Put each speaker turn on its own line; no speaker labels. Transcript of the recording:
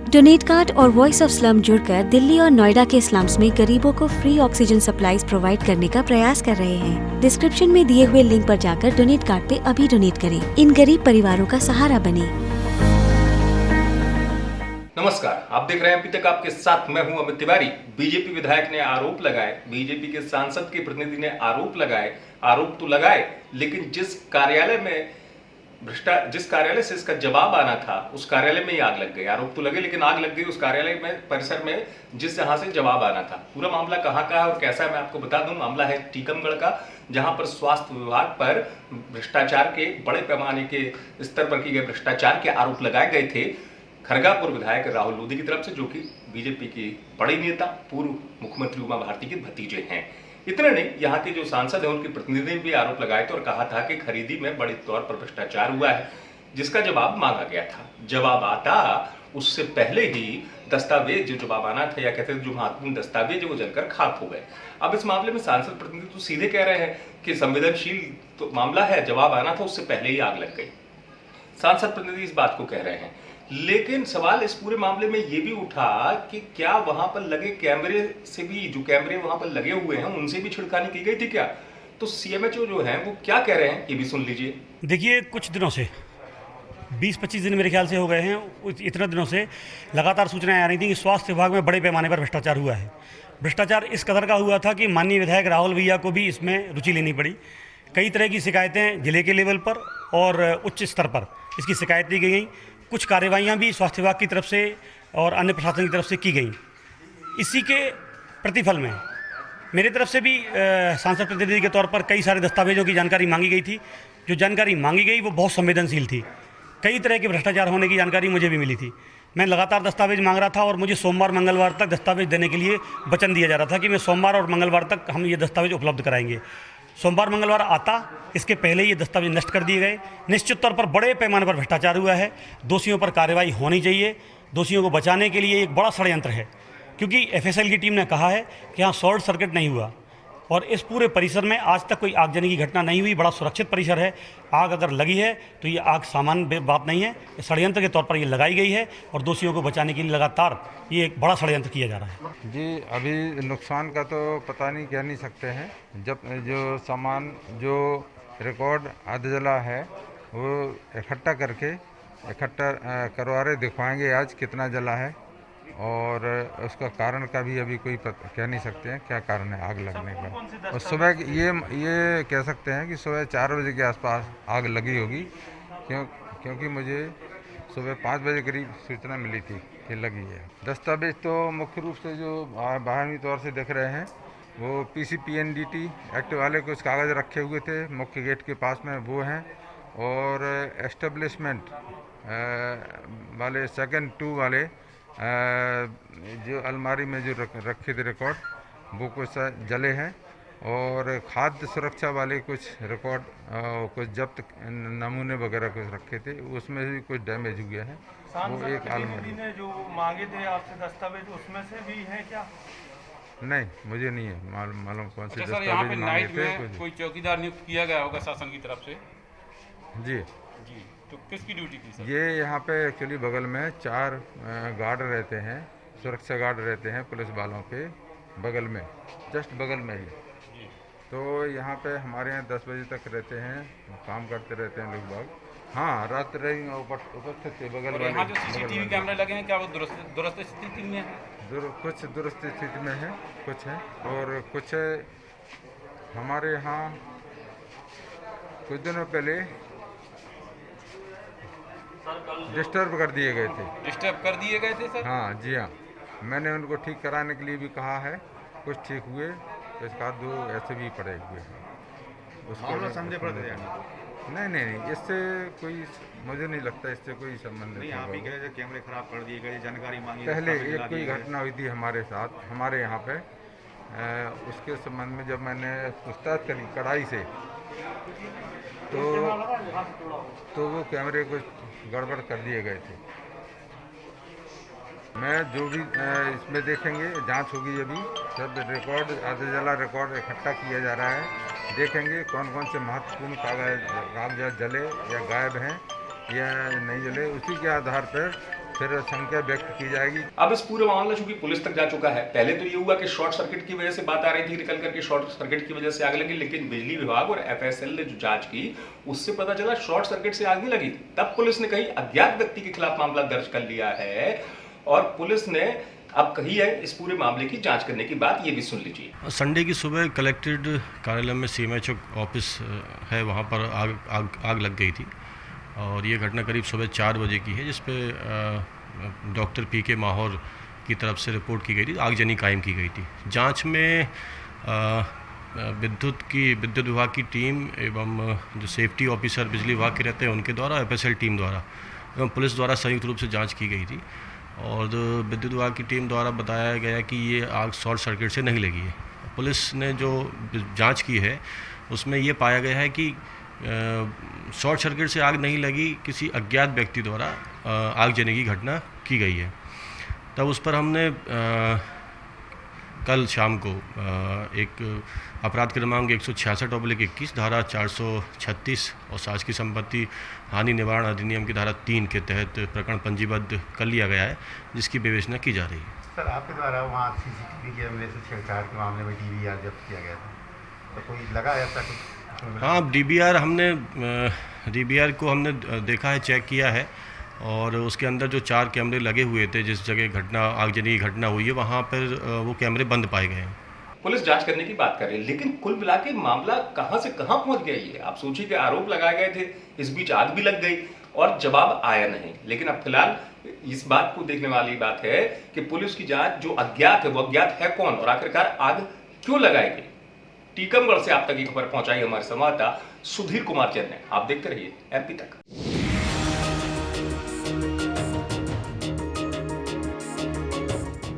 Donate card और voice of slum जुड़कर दिल्ली और नोएडा के स्लम्स में गरीबों को फ्री ऑक्सीजन सप्लाईज प्रोवाइड करने का प्रयास कर रहे हैं। डिस्क्रिप्शन में दिए हुए लिंक पर जाकर डोनेट कार्ड पे अभी डोनेट करें। इन गरीब परिवारों का सहारा बने।
नमस्कार, आप देख रहे हैं अभी तक आपके साथ मैं हूं अमित तिवारी। बीजेपी विधायक ने आरोप लगाए, बीजेपी के सांसद के प्रतिनिधि ने आरोप तो लगाए, लेकिन जिस कार्यालय से इसका जवाब आना था उस कार्यालय में ही आग लग गई। आरोप तो लगे लेकिन आग लग गई उस कार्यालय में, परिसर में, जिस जहां से जवाब आना था। पूरा मामला कहां का है और कैसा है मैं आपको बता दूं। मामला है टीकमगढ़ का, जहां पर स्वास्थ्य विभाग पर भ्रष्टाचार के बड़े पैमाने के स्तर पर किए गए भ्रष्टाचार के आरोप लगाए गए थे खरगापुर विधायक राहुल लोधी की तरफ से, जो कि बीजेपी की बड़ी नेता पूर्व मुख्यमंत्री उमा भारती के भतीजे हैं। इतना नहीं, यहाँ के जो सांसद हैं उनके प्रतिनिधि ने भी आरोप लगाए थे और कहा था कि खरीदी में बड़े तौर पर भ्रष्टाचार हुआ है, जिसका जवाब मांगा गया था। जवाब आता उससे पहले ही दस्तावेज जो जवाब आना था, या कहते थे जो महत्वपूर्ण दस्तावेज वो जलकर खाक हो गए। अब इस मामले में सांसद प्रतिनिधि तो सीधे कह रहे हैं कि संवेदनशील तो मामला है, जवाब आना था उससे पहले ही आग लग गई। सांसद प्रतिनिधि इस बात को कह रहे हैं, लेकिन सवाल इस पूरे मामले में यह भी उठा कि क्या वहां पर लगे कैमरे से भी, जो कैमरे वहां पर लगे हुए हैं उनसे भी छिड़कानी की गई थी क्या? तो सीएमएचओ जो है वो क्या कह रहे हैं ये भी सुन लीजिए।
देखिए, कुछ दिनों से 20-25 दिन मेरे ख्याल से हो गए हैं, इतने दिनों से लगातार सूचनाएं आ रही थी कि स्वास्थ्य विभाग में बड़े पैमाने पर भ्रष्टाचार हुआ है। भ्रष्टाचार इस कदर का हुआ था कि माननीय विधायक राहुल भैया को भी इसमें रुचि लेनी पड़ी। कई तरह की शिकायतें जिले के लेवल पर और उच्च स्तर पर इसकी शिकायत दी गई। कुछ कार्रवाइयाँ भी स्वास्थ्य विभाग की तरफ से और अन्य प्रशासन की तरफ से की गई। इसी के प्रतिफल में मेरी तरफ से भी सांसद प्रतिनिधि के तौर पर कई सारे दस्तावेजों की जानकारी मांगी गई थी। जो जानकारी मांगी गई वो बहुत संवेदनशील थी। कई तरह के भ्रष्टाचार होने की जानकारी मुझे भी मिली थी। मैं लगातार दस्तावेज मांग रहा था और मुझे सोमवार मंगलवार तक दस्तावेज देने के लिए वचन दिया जा रहा था कि मैं सोमवार और मंगलवार तक हम ये दस्तावेज उपलब्ध कराएंगे। सोमवार मंगलवार आता, इसके पहले ये दस्तावेज नष्ट कर दिए गए। निश्चित तौर पर बड़े पैमाने पर भ्रष्टाचार हुआ है। दोषियों पर कार्रवाई होनी चाहिए। दोषियों को बचाने के लिए एक बड़ा षड्यंत्र है, क्योंकि एफएसएल की टीम ने कहा है कि यहाँ शॉर्ट सर्किट नहीं हुआ और इस पूरे परिसर में आज तक कोई आगजनी की घटना नहीं हुई। बड़ा सुरक्षित परिसर है। आग अगर लगी है तो ये आग सामान्य बात नहीं है, षड्यंत्र के तौर पर ये लगाई गई है और दोषियों को बचाने के लिए लगातार ये एक बड़ा षड्यंत्र किया जा रहा है।
जी, अभी नुकसान का तो पता नहीं, कह नहीं सकते हैं। जब जो सामान, जो रिकॉर्ड आधा जला है वो इकट्ठा करवा रहे, दिखवाएंगे आज कितना जला है, और उसका कारण का भी अभी कोई कह नहीं सकते हैं क्या कारण है आग लगने का। और सुबह ये कह सकते हैं कि सुबह 4 बजे के आसपास आग लगी होगी, क्योंकि मुझे सुबह 5 बजे करीब सूचना मिली थी कि लगी है। दस्तावेज तो मुख्य रूप से जो बाहरी तौर से दिख रहे हैं वो PCPNDT एक्ट वाले कुछ कागज़ रखे हुए थे मुख्य गेट के पास में, वो हैं। और एस्टेब्लिशमेंट वाले सेकंड 2 वाले जो अलमारी में जो रखे थे रिकॉर्ड, वो कुछ जले हैं। और खाद्य सुरक्षा वाले कुछ रिकॉर्ड, कुछ जब्त नमूने वगैरह कुछ रखे थे, उसमें भी कुछ डैमेज हुआ है। वो एक अलमारी
ने जो मांगे थे आपसे दस्तावेज, उसमें से भी है क्या?
नहीं, मुझे नहीं है मालूम कौन से
अच्छा सर, यहाँ पे
दस्तावेज मांगे
नाइट
थे।
में कोई चौकीदार नियुक्त किया गया होगा शासन की तरफ से?
जी,
तो किसकी ड्यूटी थी सर?
ये यहाँ पे एक्चुअली बगल में 4 गार्ड रहते हैं, सुरक्षा गार्ड रहते हैं पुलिस वालों के बगल में, जस्ट बगल में ही। तो यहाँ पे हमारे यहाँ 10 बजे तक रहते हैं, काम करते रहते हैं लोग बाग। हाँ, रात्रि उपस्थित थे बगल वाले।
यहाँ जो CCTV कैमरे लगे हैं, क्या वो दुरुस्त स्थिति में है?
कुछ दुरुस्त स्थिति में है, कुछ है, और कुछ हमारे यहाँ कुछ दिनों पहले डिस्टर्ब कर दिए गए थे।
डिस्टर्ब कर दिए गए थे सर?
हाँ जी, हाँ, मैंने उनको ठीक कराने के लिए भी कहा है। कुछ ठीक हुए, तो इसका 2 ऐसे भी पड़े हुए हैं। उसको
संदेह पड़ते हैं?
नहीं, इससे कोई, मुझे नहीं लगता इससे कोई संबंध नहीं।
आप ही कह रहे थे कैमरे खराब कर दिए गए, जानकारी मांगी।
पहले एक कोई घटना हुई थी हमारे साथ, हमारे यहाँ पे, उसके संबंध में जब मैंने पूछताछ करी कड़ाई से, तो वो कैमरे कुछ गड़बड़ कर दिए गए थे। मैं जो भी इसमें देखेंगे, जांच होगी, अभी सब रिकॉर्ड, आधा जला रिकॉर्ड इकट्ठा किया जा रहा है। देखेंगे कौन कौन से महत्वपूर्ण कागजात जले या गायब हैं या नहीं जले, उसी के आधार पर फिर संख्या व्यक्त की जाएगी।
अब इस पूरे मामला चूंकि पुलिस तक जा चुका है, पहले तो ये हुआ कि शॉर्ट सर्किट की वजह से बात आ रही थी निकल करके शॉर्ट सर्किट की वजह से आग लगी, लेकिन बिजली विभाग और एफएसएल ने जो जांच की उससे पता चला शॉर्ट सर्किट से आग नहीं लगी। तब पुलिस ने कहीं अज्ञात व्यक्ति के खिलाफ मामला दर्ज कर लिया है और पुलिस ने अब कही है इस पूरे मामले की जांच करने की बात। ये भी सुन लीजिए।
संडे की सुबह कलेक्ट्रेट कार्यालय में सीएमएचओ ऑफिस है, वहाँ पर आग लग गई थी और ये घटना करीब सुबह 4 बजे की है, जिस पे डॉक्टर पीके माहौर की तरफ से रिपोर्ट की गई थी, आगजनी कायम की गई थी। जांच में विद्युत विभाग की टीम एवं जो सेफ्टी ऑफिसर बिजली विभाग के रहते हैं उनके द्वारा, एफएसएल टीम द्वारा एवं पुलिस द्वारा संयुक्त रूप से जांच की गई थी और विद्युत विभाग की टीम द्वारा बताया गया कि ये आग शॉर्ट सर्किट से नहीं लगी है। पुलिस ने जो जांच की है उसमें ये पाया गया है कि शॉर्ट सर्किट से आग नहीं लगी, किसी अज्ञात व्यक्ति द्वारा आगजनी की घटना की गई है। तब उस पर हमने कल शाम को एक अपराध क्रमांक 166/21 धारा 436 और साज की संपत्ति हानि निवारण अधिनियम की धारा 3 के तहत प्रकरण पंजीबद्ध कर लिया गया है, जिसकी विवेचना की जा रही है।
सर, आपके द्वारा वहाँ सीसीटीवी कैमरे से छेड़छाड़ के मामले में डीवीआर जब्त किया गया था, तो कोई लगा ऐसा कुछ?
हाँ, डीवीआर को हमने देखा है, चेक किया है और उसके अंदर जो 4 कैमरे लगे हुए थे जिस जगह आगजनी की घटना हुई है वहाँ पर वो कैमरे बंद पाए गए हैं।
पुलिस जांच करने की बात कर रही है, लेकिन कुल मिला के मामला कहां से कहां पहुंच गया ये आप सोचिए कि आरोप लगाए गए थे, इस बीच आग भी लग गई और जवाब आया नहीं। लेकिन अब फिलहाल इस बात को देखने वाली बात है कि पुलिस की जांच जो अज्ञात है वो अज्ञात है कौन और आखिरकार आग क्यों लगाई गई। टीकमगढ़ से आप तक ये खबर पहुंचाई हमारे संवाददाता सुधीर कुमार जैन ने। आप देखते रहिए MP तक।